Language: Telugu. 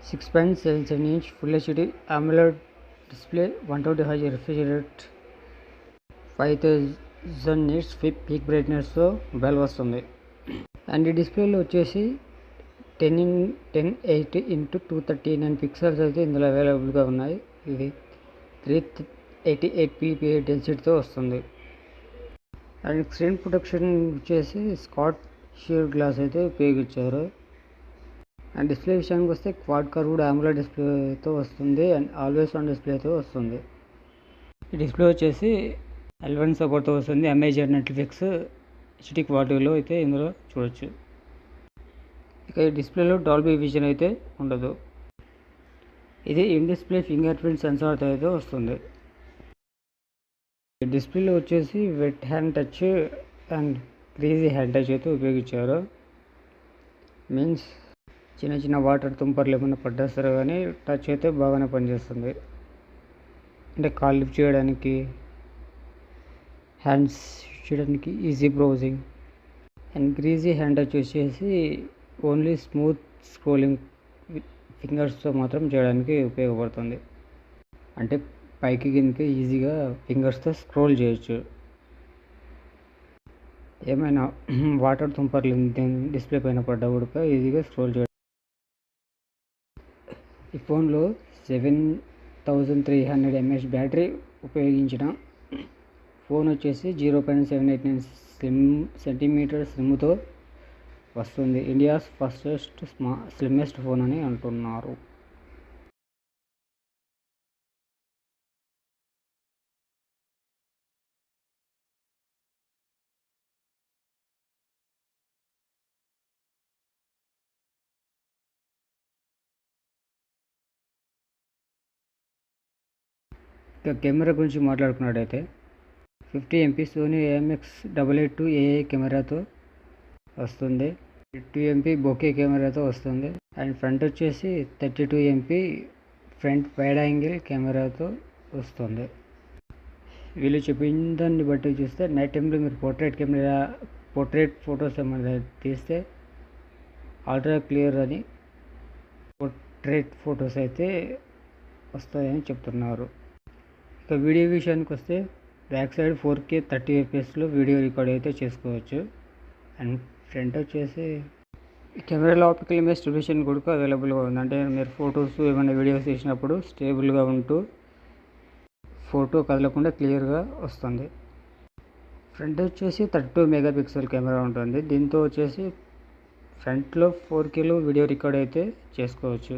6.77 inch Full HD AMOLED display, 120Hz refresh rate, 5000 nits peak brightness తో మొబైల్ వస్తుంది. అండ్ ఈ డిస్ప్లేలో వచ్చేసి 1080x239 పిక్సెల్స్ అయితే ఇందులో అవైలబుల్గా ఉన్నాయి. ఇది 388 ppi డెన్సిటీతో వస్తుంది. అండ్ స్క్రీన్ ప్రొటెక్షన్ వచ్చేసి స్కాట్ షీల్డ్ గ్లాస్ అయితే ఉపయోగించారు. అండ్ డిస్ప్లే విషయానికి వస్తే క్వాడ్ కర్వ్డ్ AMOLED డిస్ప్లేతో వస్తుంది అండ్ ఆల్వేస్ ఆన్ డిస్ప్లేతో వస్తుంది. ఈ డిస్ప్లే వచ్చేసి L1 సపోర్ట్తో వస్తుంది. అమెజాన్, నెట్ఫ్లిక్స్, హెచ్డి క్వాలిటీలో అయితే ఇందులో చూడొచ్చు. ఇక ఈ డిస్ప్లేలో డాల్బీ విజన్ అయితే ఉండదు. ఇది ఇన్ డిస్ప్లే ఫింగర్ ప్రింట్ సెన్సార్తో అయితే వస్తుంది. ఈ డిస్ప్లేలో వచ్చేసి wet hand touch and crazy hand touch అయితే ఉపయోగించారు. మీన్స్ చిన్న చిన్న వాటర్ తుంపర్లు ఏమైనా పడ్డా సరే కానీ టచ్ అయితే బాగానే పనిచేస్తుంది. అంటే కాల్ లిఫ్ట్ చేయడానికి, హ్యాండ్స్ చేయడానికి easy browsing. And crazy hand touch వచ్చేసి ఓన్లీ స్మూత్ స్క్రోలింగ్ ఫింగర్స్తో మాత్రం చేయడానికి ఉపయోగపడుతుంది. అంటే పైకి కిందకి ఈజీగా ఫింగర్స్తో స్క్రోల్ చేయొచ్చు. ఏమైనా వాటర్ తుంపర్లు డిస్ప్లే పైన పడ్డా కూడా ఈజీగా స్క్రోల్ చేయడం. ఈ ఫోన్లో 7300 mAh బ్యాటరీ ఉపయోగించిన ఫోన్ వచ్చేసి 0.789 సెంటీమీటర్ స్లిమ్తో వస్తుంది. ఇండియాస్ ఫస్టెస్ట్ స్లిమ్మెస్ట్ ఫోన్ అని అంటున్నారు. ఇక కెమెరా గురించి మాట్లాడుకున్నట్టయితే 50 MP సోనీ IMX882 కెమెరాతో వస్తుంది. 2 MP బొకే కెమెరాతో వస్తుంది. అండ్ ఫ్రంట్ వచ్చేసి 32 MP ఫ్రంట్ వైడ్ యాంగిల్ కెమెరాతో వస్తుంది. వీళ్ళు చెప్పిన దాన్ని బట్టి చూస్తే నైట్ టైంలో మీరు పోర్ట్రేట్ ఫొటోస్ ఏమైనా తీస్తే అల్ట్రా క్లియర్ అని పోర్ట్రేట్ ఫొటోస్ అయితే వస్తాయని చెప్తున్నారు. ఇక వీడియో విషయానికి వస్తే back side 4K 30 fps video record అయితే చేసుకోవచ్చు. అండ్ ఫ్రంట్ వచ్చేసి కెమెరాలో ఆప్టికల్ ఇమేజ్ స్టెబిలైజేషన్ కూడా అవైలబుల్గా ఉంది. అంటే మీరు ఫొటోస్ ఏమైనా వీడియోస్ తీసినప్పుడు స్టేబుల్గా ఉంటూ ఫోటో కదలకుండా క్లియర్గా వస్తుంది. ఫ్రంట్ వచ్చేసి 32 మెగాపిక్సెల్ కెమెరా ఉంటుంది. దీంతో వచ్చేసి ఫ్రంట్లో 4K వీడియో రికార్డ్ అయితే చేసుకోవచ్చు.